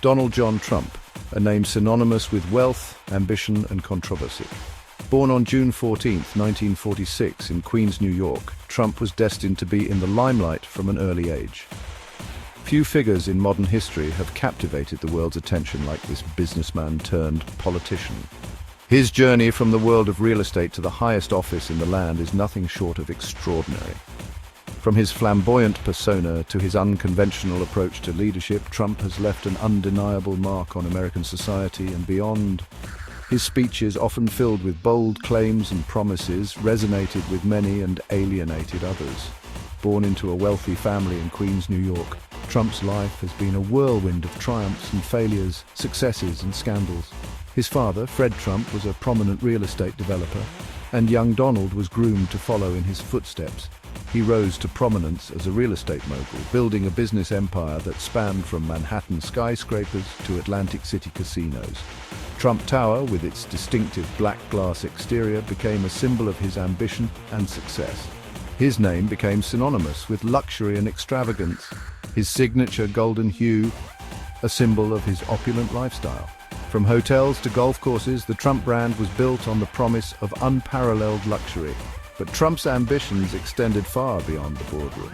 Donald John Trump, a name synonymous with wealth, ambition, and controversy. Born on June 14, 1946, in Queens, New York, Trump was destined to be in the limelight from an early age. Few figures in modern history have captivated the world's attention like this businessman turned politician. His journey from the world of real estate to the highest office in the land is nothing short of extraordinary. From his flamboyant persona to his unconventional approach to leadership, Trump has left an undeniable mark on American society and beyond. His speeches, often filled with bold claims and promises, resonated with many and alienated others. Born into a wealthy family in Queens, New York, Trump's life has been a whirlwind of triumphs and failures, successes and scandals. His father, Fred Trump, was a prominent real estate developer, and young Donald was groomed to follow in his footsteps. He rose to prominence as a real estate mogul, building a business empire that spanned from Manhattan skyscrapers to Atlantic City casinos. Trump Tower, with its distinctive black glass exterior, became a symbol of his ambition and success. His name became synonymous with luxury and extravagance, his signature golden hue, a symbol of his opulent lifestyle. From hotels to golf courses, the Trump brand was built on the promise of unparalleled luxury. But Trump's ambitions extended far beyond the boardroom.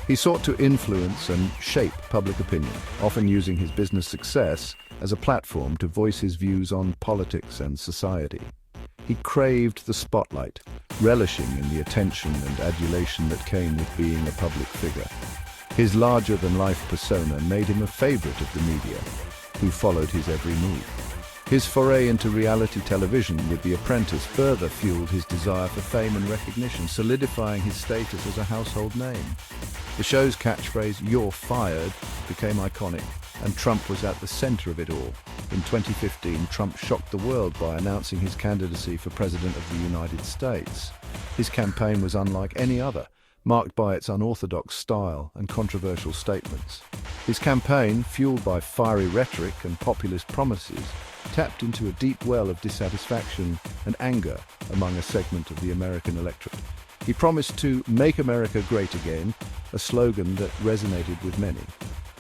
He sought to influence and shape public opinion, often using his business success as a platform to voice his views on politics and society. He craved the spotlight, relishing in the attention and adulation that came with being a public figure. His larger-than-life persona made him a favorite of the media, who followed his every move. His foray into reality television with The Apprentice further fueled his desire for fame and recognition, solidifying his status as a household name. The show's catchphrase, "You're fired," became iconic, and Trump was at the center of it all. In 2015, Trump shocked the world by announcing his candidacy for President of the United States. His campaign was unlike any other, marked by its unorthodox style and controversial statements. His campaign, fueled by fiery rhetoric and populist promises, tapped into a deep well of dissatisfaction and anger among a segment of the American electorate. He promised to "make America great again," a slogan that resonated with many.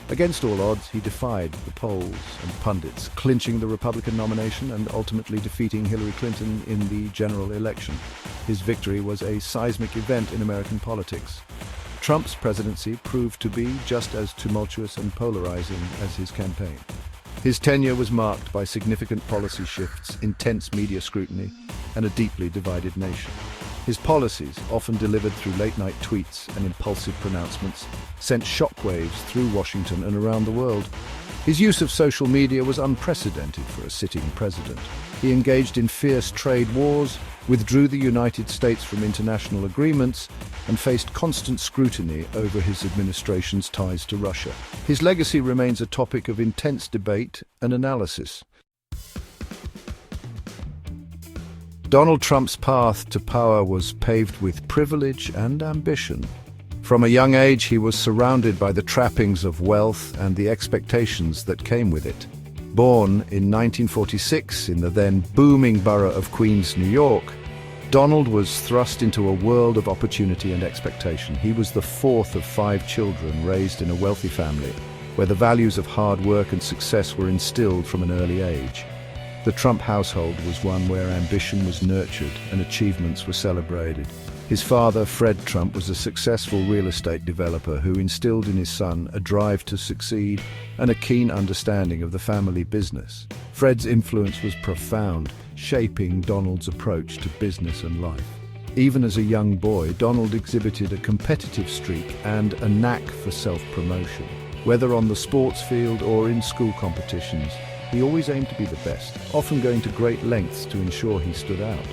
Against all odds, he defied the polls and pundits, clinching the Republican nomination and ultimately defeating Hillary Clinton in the general election. His victory was a seismic event in American politics. Trump's presidency proved to be just as tumultuous and polarizing as his campaign. His tenure was marked by significant policy shifts, intense media scrutiny, and a deeply divided nation. His policies, often delivered through late-night tweets and impulsive pronouncements, sent shockwaves through Washington and around the world. His use of social media was unprecedented for a sitting president. He engaged in fierce trade wars, withdrew the United States from international agreements, and faced constant scrutiny over his administration's ties to Russia. His legacy remains a topic of intense debate and analysis. Donald Trump's path to power was paved with privilege and ambition. From a young age, he was surrounded by the trappings of wealth and the expectations that came with it. Born in 1946 in the then booming borough of Queens, New York, Donald was thrust into a world of opportunity and expectation. He was the fourth of 5 children raised in a wealthy family, where the values of hard work and success were instilled from an early age. The Trump household was one where ambition was nurtured and achievements were celebrated. His father, Fred Trump, was a successful real estate developer who instilled in his son a drive to succeed and a keen understanding of the family business. Fred's influence was profound, shaping Donald's approach to business and life. Even as a young boy, Donald exhibited a competitive streak and a knack for self-promotion. Whether on the sports field or in school competitions, he always aimed to be the best, often going to great lengths to ensure he stood out.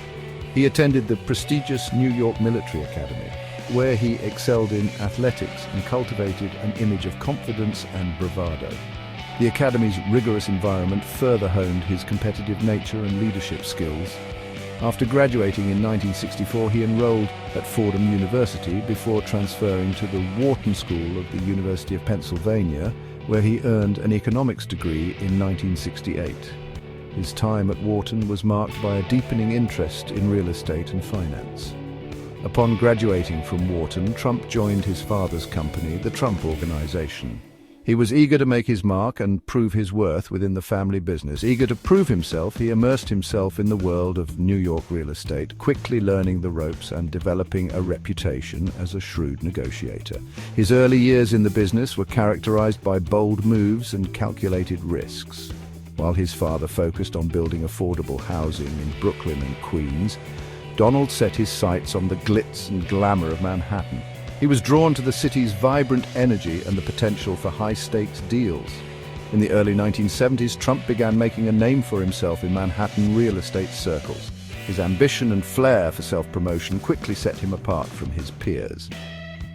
He attended the prestigious New York Military Academy, where he excelled in athletics and cultivated an image of confidence and bravado. The Academy's rigorous environment further honed his competitive nature and leadership skills. After graduating in 1964, he enrolled at Fordham University before transferring to the Wharton School of the University of Pennsylvania, where he earned an economics degree in 1968. His time at Wharton was marked by a deepening interest in real estate and finance. Upon graduating from Wharton, Trump joined his father's company, the Trump Organization. He was eager to make his mark and prove his worth within the family business. Eager to prove himself, he immersed himself in the world of New York real estate, quickly learning the ropes and developing a reputation as a shrewd negotiator. His early years in the business were characterized by bold moves and calculated risks. While his father focused on building affordable housing in Brooklyn and Queens, Donald set his sights on the glitz and glamour of Manhattan. He was drawn to the city's vibrant energy and the potential for high-stakes deals. In the early 1970s, Trump began making a name for himself in Manhattan real estate circles. His ambition and flair for self-promotion quickly set him apart from his peers.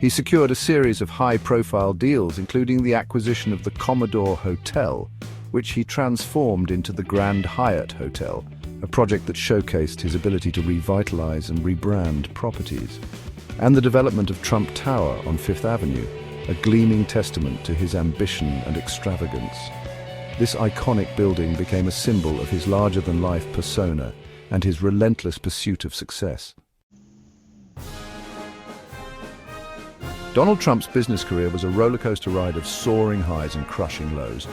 He secured a series of high-profile deals, including the acquisition of the Commodore Hotel, which he transformed into the Grand Hyatt Hotel, a project that showcased his ability to revitalize and rebrand properties, and the development of Trump Tower on Fifth Avenue, a gleaming testament to his ambition and extravagance. This iconic building became a symbol of his larger-than-life persona and his relentless pursuit of success. Donald Trump's business career was a rollercoaster ride of soaring highs and crushing lows.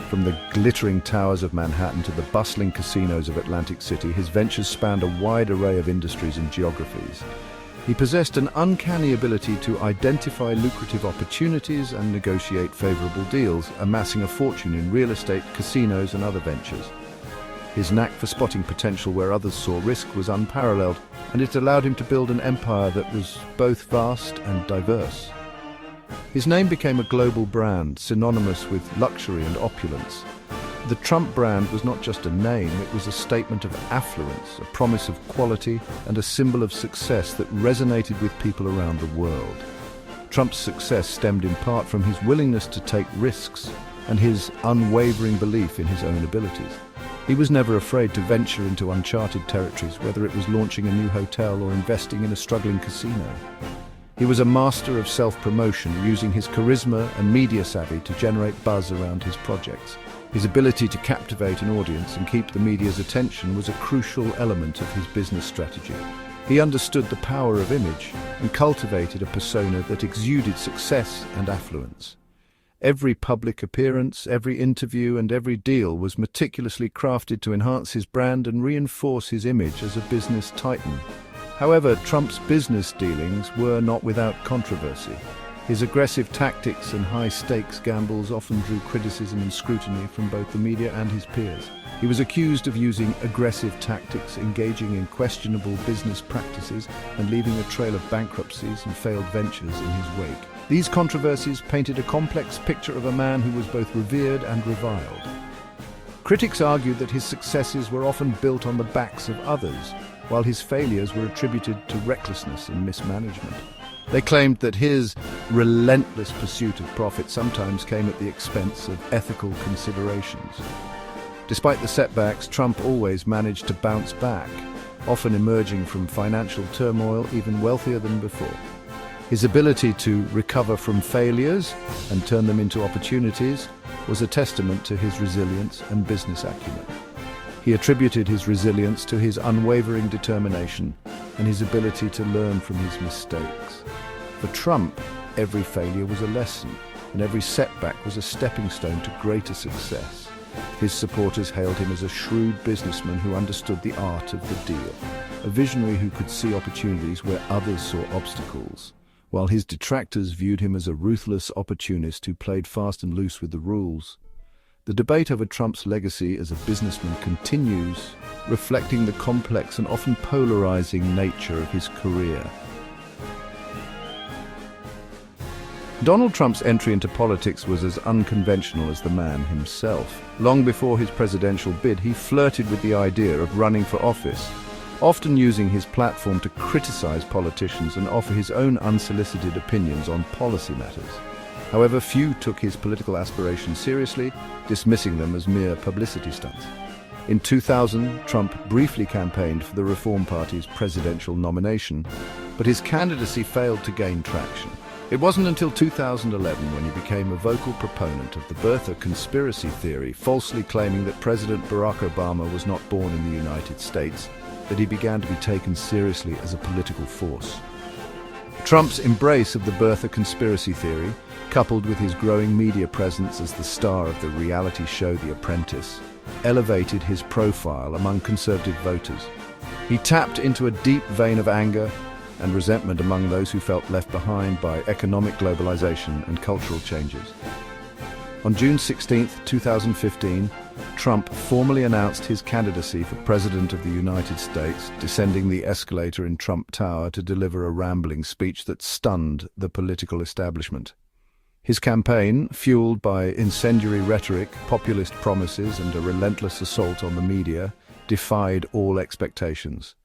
From the glittering towers of Manhattan to the bustling casinos of Atlantic City, his ventures spanned a wide array of industries and geographies. He possessed an uncanny ability to identify lucrative opportunities and negotiate favorable deals, amassing a fortune in real estate, casinos, and other ventures. His knack for spotting potential where others saw risk was unparalleled, and it allowed him to build an empire that was both vast and diverse. His name became a global brand, synonymous with luxury and opulence. The Trump brand was not just a name, it was a statement of affluence, a promise of quality, and a symbol of success that resonated with people around the world. Trump's success stemmed in part from his willingness to take risks and his unwavering belief in his own abilities. He was never afraid to venture into uncharted territories, whether it was launching a new hotel or investing in a struggling casino. He was a master of self-promotion, using his charisma and media savvy to generate buzz around his projects. His ability to captivate an audience and keep the media's attention was a crucial element of his business strategy. He understood the power of image and cultivated a persona that exuded success and affluence. Every public appearance, every interview, and every deal was meticulously crafted to enhance his brand and reinforce his image as a business titan. However, Trump's business dealings were not without controversy. His aggressive tactics and high-stakes gambles often drew criticism and scrutiny from both the media and his peers. He was accused of using aggressive tactics, engaging in questionable business practices, and leaving a trail of bankruptcies and failed ventures in his wake. These controversies painted a complex picture of a man who was both revered and reviled. Critics argued that his successes were often built on the backs of others, while his failures were attributed to recklessness and mismanagement. They claimed that his relentless pursuit of profit sometimes came at the expense of ethical considerations. Despite the setbacks, Trump always managed to bounce back, often emerging from financial turmoil even wealthier than before. His ability to recover from failures and turn them into opportunities was a testament to his resilience and business acumen. He attributed his resilience to his unwavering determination and his ability to learn from his mistakes. For Trump, every failure was a lesson, and every setback was a stepping stone to greater success. His supporters hailed him as a shrewd businessman who understood the art of the deal, a visionary who could see opportunities where others saw obstacles, while his detractors viewed him as a ruthless opportunist who played fast and loose with the rules. The debate over Trump's legacy as a businessman continues, reflecting the complex and often polarizing nature of his career. Donald Trump's entry into politics was as unconventional as the man himself. Long before his presidential bid, he flirted with the idea of running for office, often using his platform to criticize politicians and offer his own unsolicited opinions on policy matters. However, few took his political aspirations seriously, dismissing them as mere publicity stunts. In 2000, Trump briefly campaigned for the Reform Party's presidential nomination, but his candidacy failed to gain traction. It wasn't until 2011 when he became a vocal proponent of the birther conspiracy theory, falsely claiming that President Barack Obama was not born in the United States, that he began to be taken seriously as a political force. Trump's embrace of the birther conspiracy theory, coupled with his growing media presence as the star of the reality show The Apprentice, elevated his profile among conservative voters. He tapped into a deep vein of anger and resentment among those who felt left behind by economic globalization and cultural changes. On June 16, 2015, Trump formally announced his candidacy for President of the United States, descending the escalator in Trump Tower to deliver a rambling speech that stunned the political establishment. His campaign, fueled by incendiary rhetoric, populist promises, and a relentless assault on the media, defied all expectations.